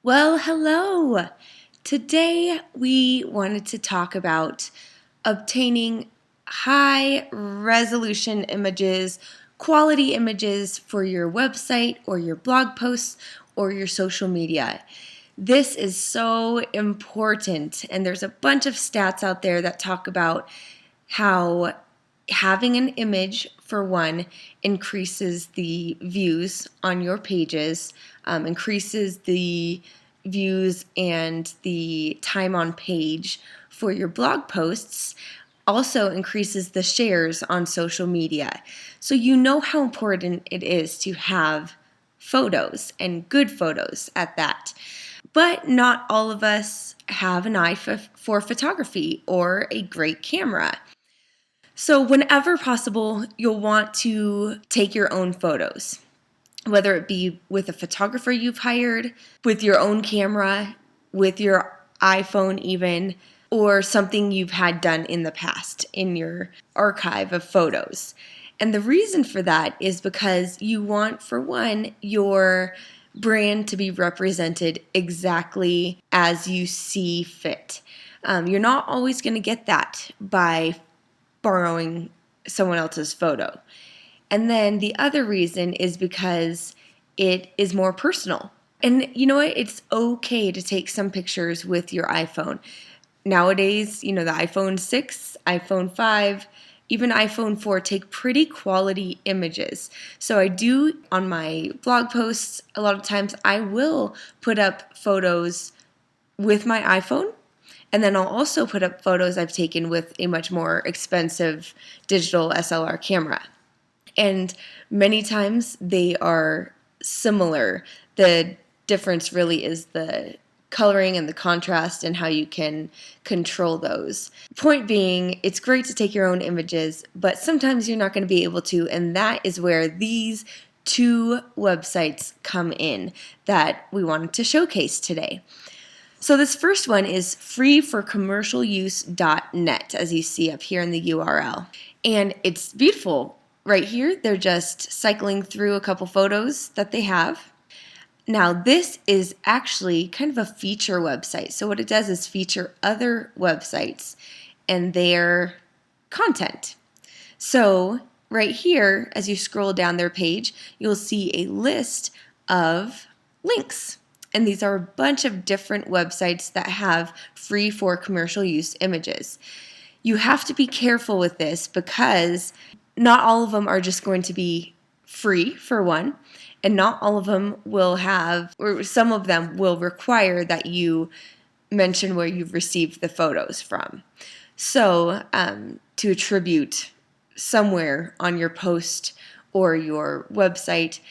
Well, hello. Today we wanted to talk about obtaining high resolution images, quality images for your website or your blog posts or your social media. This is so important, and there's a bunch of stats out there that talk about how having an image, for one, increases the views on your pages, increases the views and the time on page for your blog posts, also increases the shares on social media. So you know how important it is to have photos and good photos at that. But not all of us have an eye for photography or a great camera. So, whenever possible, you'll want to take your own photos, whether it be with a photographer you've hired, with your own camera, with your iPhone, even, or something you've had done in the past in your archive of photos. And the reason for that is because you want, for one, your brand to be represented exactly as you see fit. You're not always going to get that by borrowing someone else's photo. And then the other reason is because it is more personal. And you know what? It's okay to take some pictures with your iPhone. Nowadays, the iPhone 6, iPhone 5, even iPhone 4 take pretty quality images. So I do, on my blog posts, a lot of times I will put up photos with my iPhone. And then I'll also put up photos I've taken with a much more expensive digital SLR camera. And many times they are similar. The difference really is the coloring and the contrast and how you can control those. Point being, it's great to take your own images, but sometimes you're not going to be able to, and that is where these two websites come in that we wanted to showcase today. So this first one is freeforcommercialuse.net, as you see up here in the URL. And it's beautiful. Right here, they're just cycling through a couple photos that they have. Now, this is actually kind of a feature website. So what it does is feature other websites and their content. So right here, as you scroll down their page, you'll see a list of links. And these are a bunch of different websites that have free for commercial use images. You have to be careful with this because not all of them are just going to be free, for one, and not all of them will have, or some of them will require that you mention where you've received the photos from. So to attribute somewhere on your post or your website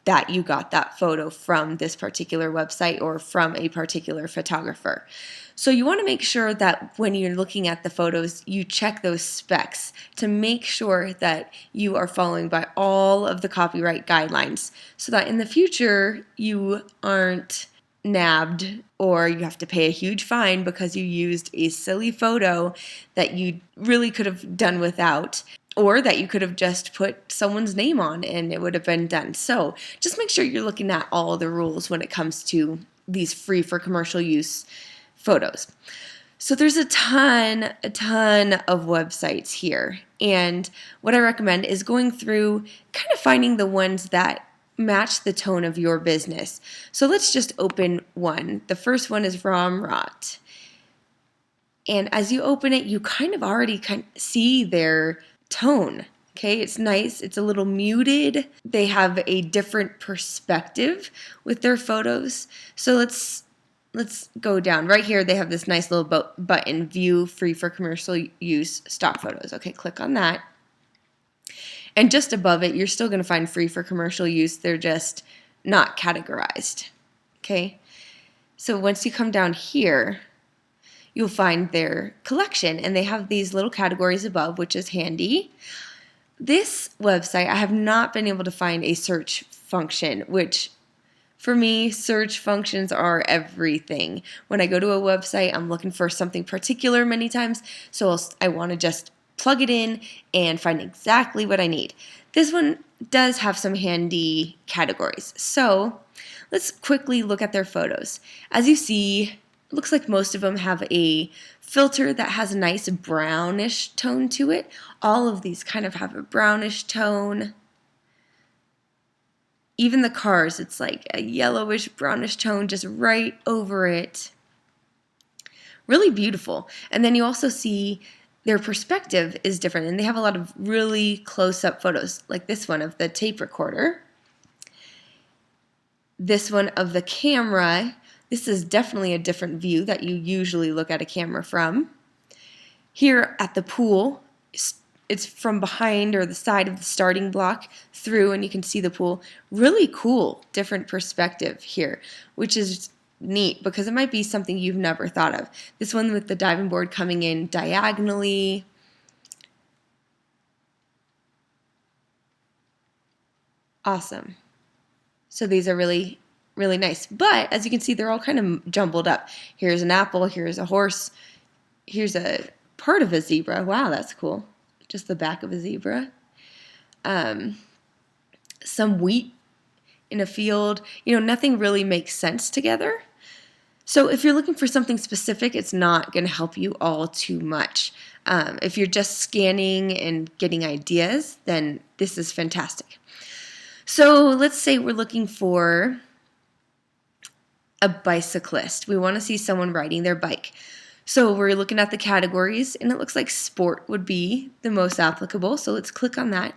that you got that photo from this particular website or from a particular photographer. So you want to make sure that when you're looking at the photos, you check those specs to make sure that you are following by all of the copyright guidelines so that in the future you aren't nabbed or you have to pay a huge fine because you used a silly photo that you really could have done without, or that you could have just put someone's name on and it would have been done. So just make sure you're looking at all the rules when it comes to these free for commercial use photos. So there's a ton of websites here. And what I recommend is going through kind of finding the ones that match the tone of your business. So let's just open one. The first one is Romrot. And as you open it, you kind of already see their tone. Okay, it's nice. It's a little muted. They have a different perspective with their photos. So let's go down. Right here, they have this nice little button, view free for commercial use stock photos. Okay, click on that. And just above it, you're still going to find free for commercial use. They're just not categorized. Okay, so once you come down here, you'll find their collection, and they have these little categories above, which is handy. This website, I have not been able to find a search function, which for me, search functions are everything. When I go to a website, I'm looking for something particular many times, so I want to just plug it in and find exactly what I need. This one does have some handy categories. So let's quickly look at their photos. As you see, it looks like most of them have a filter that has a nice brownish tone to it. All of these kind of have a brownish tone. Even the cars, it's like a yellowish brownish tone just right over it. Really beautiful. And then you also see their perspective is different, and they have a lot of really close-up photos, like this one of the tape recorder. This one of the camera. This is definitely a different view that you usually look at a camera from. Here at the pool, it's from behind or the side of the starting block through, and you can see the pool. Really cool, different perspective here, which is neat because it might be something you've never thought of. This one with the diving board coming in diagonally. Awesome. So these are really, really nice. But as you can see, they're all kind of jumbled up. Here's an apple, here's a horse, here's a part of a zebra. Wow, that's cool. Just the back of a zebra. Some wheat in a field. You know, nothing really makes sense together. So if you're looking for something specific, it's not going to help you all too much. If you're just scanning and getting ideas, then this is fantastic. So let's say we're looking for a bicyclist. We want to see someone riding their bike. So we're looking at the categories, and it looks like sport would be the most applicable. So let's click on that.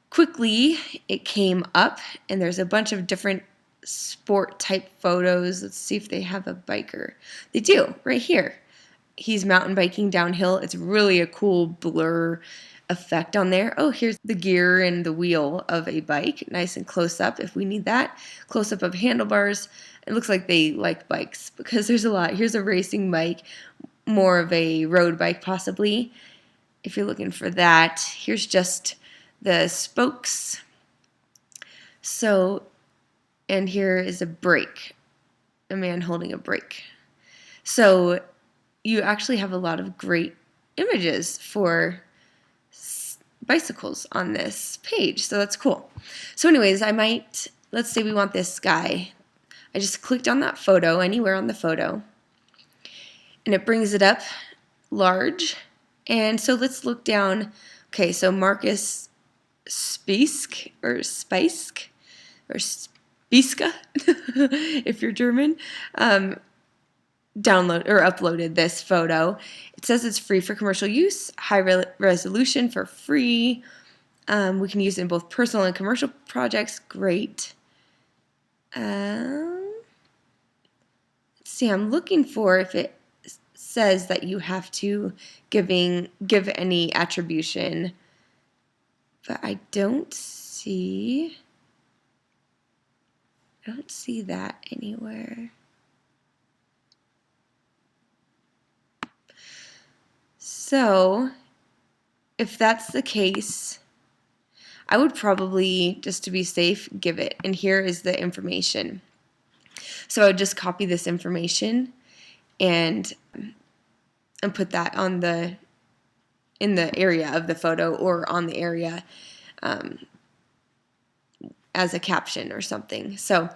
Quickly, it came up, and there's a bunch of different sport type photos. Let's see if they have a biker. They do, right here. He's mountain biking downhill. It's really a cool blur effect on there. Oh, here's the gear and the wheel of a bike, nice and close up if we need that. Close up of handlebars. It looks like they like bikes because there's a lot. Here's a racing bike, more of a road bike possibly. If you're looking for that, here's just the spokes. So, and here is a brake, a man holding a brake. So you actually have a lot of great images for bicycles on this page, so that's cool. So anyways, let's say we want this guy. I just clicked on that photo, anywhere on the photo, and it brings it up large. And so let's look down. Okay, so Marcus Spiesk, or Spiesk, or Spieska, if you're German, download or uploaded this photo. It says it's free for commercial use, high resolution for free. We can use it in both personal and commercial projects. Great. Let's see, I'm looking for if it says that you have to give any attribution, but I don't see that anywhere. So, if that's the case, I would probably, just to be safe, give it. And here is the information. So I would just copy this information and put that on in the area of the photo or on the area as a caption or something. So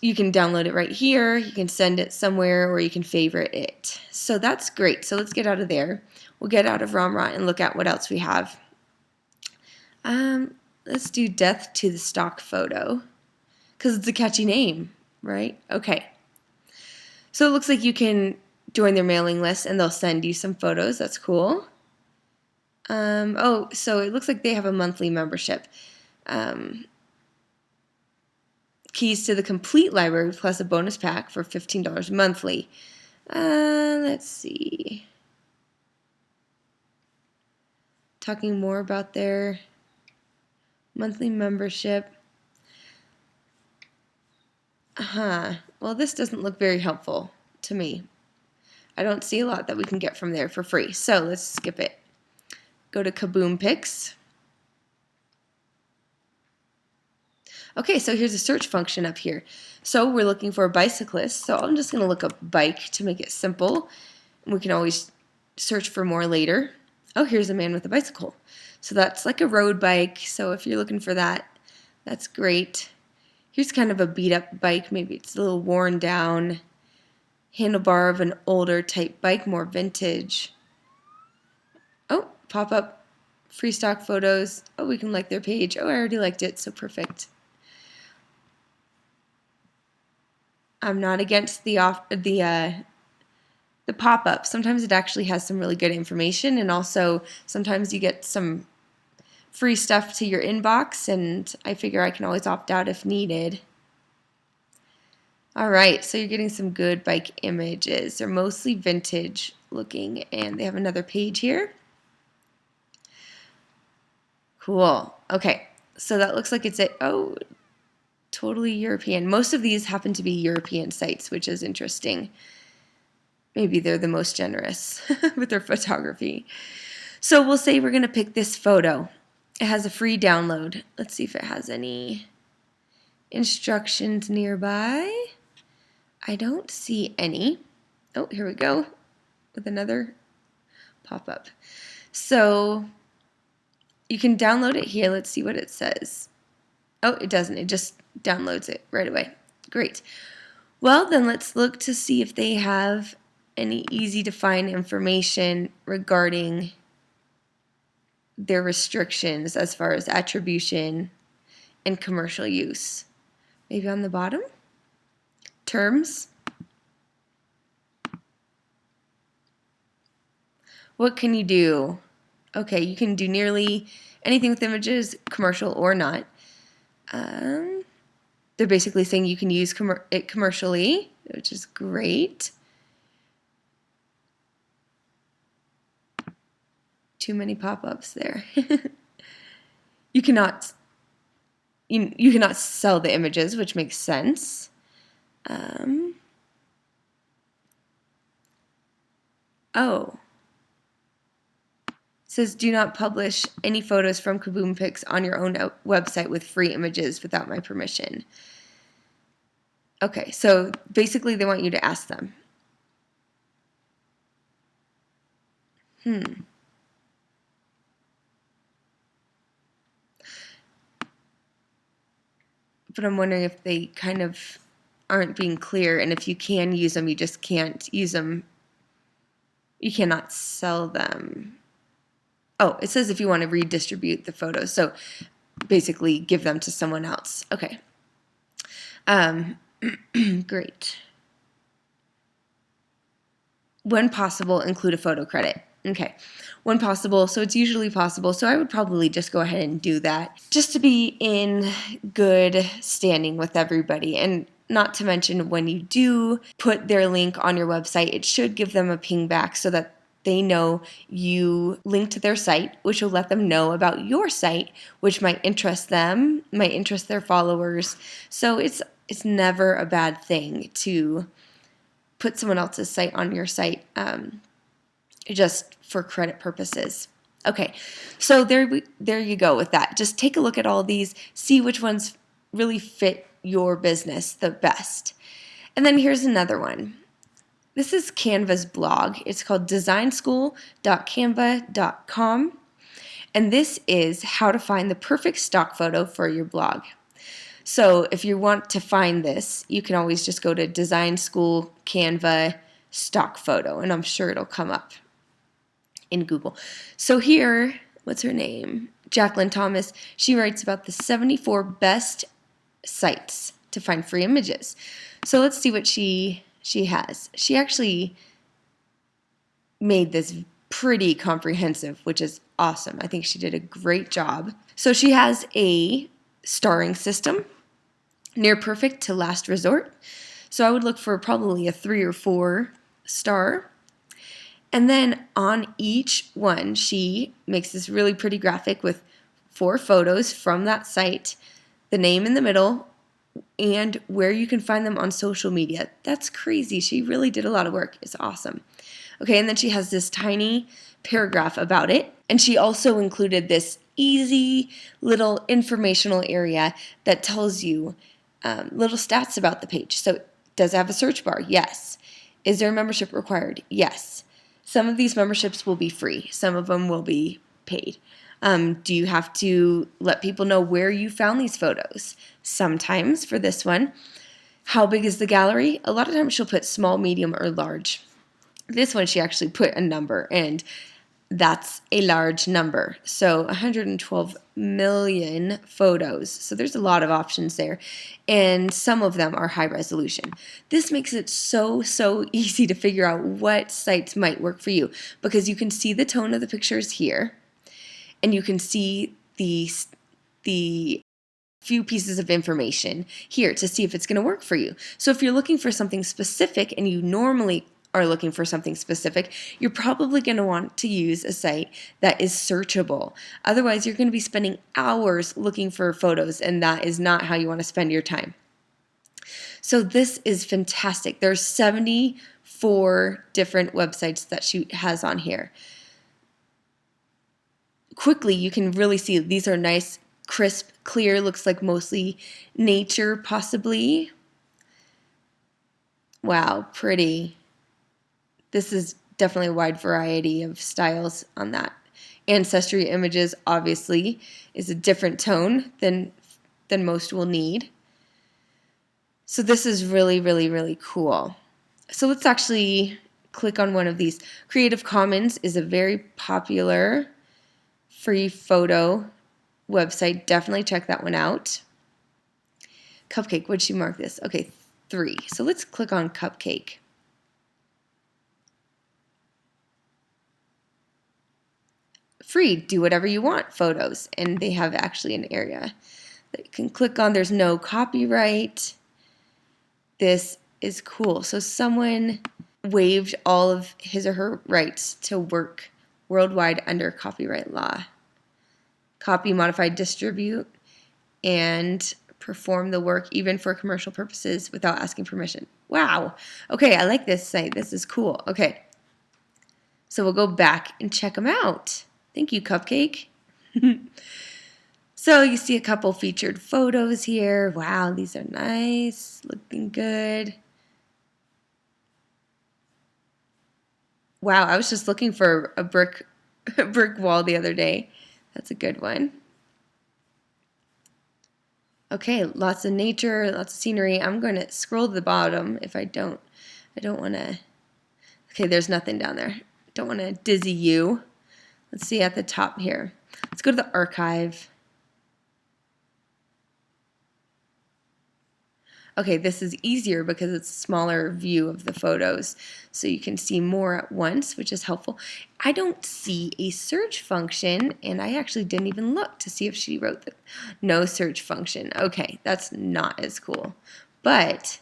you can download it right here, you can send it somewhere, or you can favorite it. So that's great. So let's get out of there. We'll get out of Ramrat and look at what else we have. Let's do Death to the Stock Photo, because it's a catchy name, right? Okay. So it looks like you can join their mailing list and they'll send you some photos. That's cool. Oh, so it looks like they have a monthly membership. Keys to the complete library plus a bonus pack for $15 monthly. Let's see. Talking more about their monthly membership. Well, this doesn't look very helpful to me. I don't see a lot that we can get from there for free. So let's skip it. Go to Kaboom Pics. Okay, so here's a search function up here. So we're looking for a bicyclist. So I'm just going to look up bike to make it simple. We can always search for more later. Oh, here's a man with a bicycle. So that's like a road bike. So if you're looking for that, that's great. Here's kind of a beat up bike. Maybe it's a little worn down. Handlebar of an older type bike, more vintage. Oh, pop up free stock photos. Oh, we can like their page. Oh, I already liked it, so perfect. I'm not against the pop-up. Sometimes it actually has some really good information, and also sometimes you get some free stuff to your inbox, and I figure I can always opt out if needed. All right, so you're getting some good bike images. They're mostly vintage looking, and they have another page here. Cool. Okay, so that looks like it's it. Oh, totally European. Most of these happen to be European sites, which is interesting. Maybe they're the most generous with their photography. So we'll say we're going to pick this photo. It has a free download. Let's see if it has any instructions nearby. I don't see any. Oh, here we go with another pop-up. So you can download it here. Let's see what it says. Oh, it doesn't. It just downloads it right away. Great. Well, then let's look to see if they have any easy to find information regarding their restrictions as far as attribution and commercial use. Maybe on the bottom? Terms. What can you do? Okay, you can do nearly anything with images, commercial or not. They're basically saying you can use it commercially, which is great. Too many pop-ups there. You cannot sell the images, which makes sense. Oh. It says do not publish any photos from Kaboom Pics on your own website with free images without my permission. Okay, so basically they want you to ask them. But I'm wondering if they kind of aren't being clear, and if you can use them, you just can't use them. You cannot sell them. Oh, it says if you want to redistribute the photos. So basically give them to someone else. Okay. Great. When possible, include a photo credit. Okay. When possible, so it's usually possible, so I would probably just go ahead and do that just to be in good standing with everybody. And not to mention, when you do put their link on your website, it should give them a ping back so that they know you linked to their site, which will let them know about your site, which might interest them, might interest their followers. So it's never a bad thing to put someone else's site on your site, just for credit purposes. Okay, so there you go with that. Just take a look at all these, see which ones really fit your business the best. And then here's another one. This is Canva's blog. It's called designschool.canva.com. And this is how to find the perfect stock photo for your blog. So if you want to find this, you can always just go to Design School Canva stock photo, and I'm sure it'll come up in Google. So here, what's her name? Jacqueline Thomas. She writes about the 74 best sites to find free images. So let's see what she has. She actually made this pretty comprehensive, which is awesome. I think she did a great job. So she has a starring system, near perfect to last resort. So I would look for probably a 3 or 4 star. And then on each one, she makes this really pretty graphic with 4 photos from that site, the name in the middle, and where you can find them on social media. That's crazy. She really did a lot of work. It's awesome. Okay, and then she has this tiny paragraph about it. And she also included this easy little informational area that tells you little stats about the page. So does it have a search bar? Yes. Is there a membership required? Yes. Some of these memberships will be free. Some of them will be paid. Do you have to let people know where you found these photos? Sometimes for this one. How big is the gallery? A lot of times she'll put small, medium, or large. This one she actually put a number, and that's a large number. So 112 million photos. So there's a lot of options there, and some of them are high resolution. This makes it so easy to figure out what sites might work for you, because you can see the tone of the pictures here, and you can see the few pieces of information here to see if it's going to work for you. So if you're looking for something specific, and you normally are looking for something specific, you're probably going to want to use a site that is searchable. Otherwise, you're going to be spending hours looking for photos, and that is not how you want to spend your time. So this is fantastic. There's 74 different websites that she has on here. Quickly, you can really see these are nice, crisp, clear, looks like mostly nature, possibly. Wow, pretty. This is definitely a wide variety of styles on that. Ancestry images, obviously, is a different tone than most will need. So this is really cool. So let's actually click on one of these. Creative Commons is a very popular free photo website. Definitely check that one out. Cupcake, what'd she mark this? Okay, 3. So let's click on Cupcake. Free, do whatever you want photos, and they have actually an area that you can click on. There's no copyright. This is cool. So someone waived all of his or her rights to work worldwide under copyright law. Copy, modify, distribute, and perform the work even for commercial purposes without asking permission. Wow. Okay, I like this site. This is cool. Okay. So we'll go back and check them out. Thank you, Cupcake. So you see a couple featured photos here. Wow, these are nice, looking good. Wow, I was just looking for a brick wall the other day. That's a good one. Okay, lots of nature, lots of scenery. I'm going to scroll to the bottom if I don't want to. Okay, there's nothing down there. Don't want to dizzy you. Let's see at the top here. Let's go to the archive. Okay, this is easier because it's a smaller view of the photos, so you can see more at once, which is helpful. I don't see a search function, and I actually didn't even look to see if she wrote the no search function. Okay, that's not as cool. But,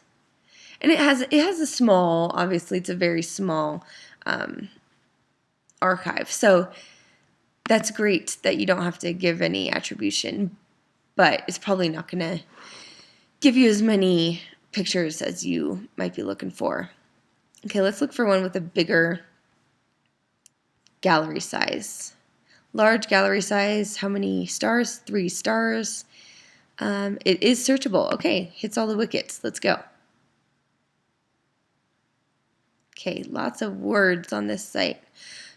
and it has a small, obviously it's a very small archive. So that's great that you don't have to give any attribution, but it's probably not going to give you as many pictures as you might be looking for. Okay, let's look for one with a bigger gallery size. Large gallery size, how many stars? 3 stars. It is searchable. Okay, hits all the wickets. Let's go. Okay, lots of words on this site.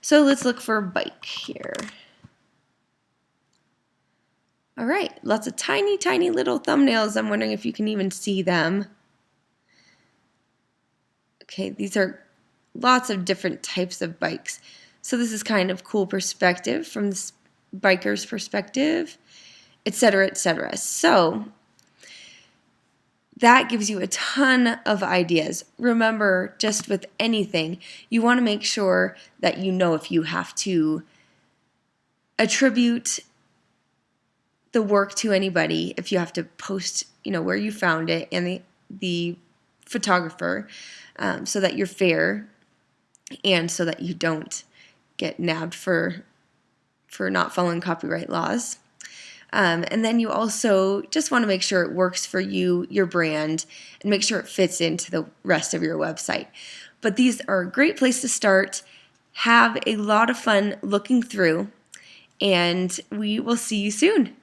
So let's look for bike here. All right, lots of tiny little thumbnails. I'm wondering if you can even see them. Okay, these are lots of different types of bikes. So this is kind of cool perspective from this biker's perspective, etc., etc. So that gives you a ton of ideas. Remember, just with anything, you want to make sure that you know if you have to attribute the work to anybody, if you have to post, where you found it and the photographer, so that you're fair and so that you don't get nabbed for not following copyright laws. And then you also just want to make sure it works for you, your brand, and make sure it fits into the rest of your website. But these are a great place to start. Have a lot of fun looking through, and we will see you soon.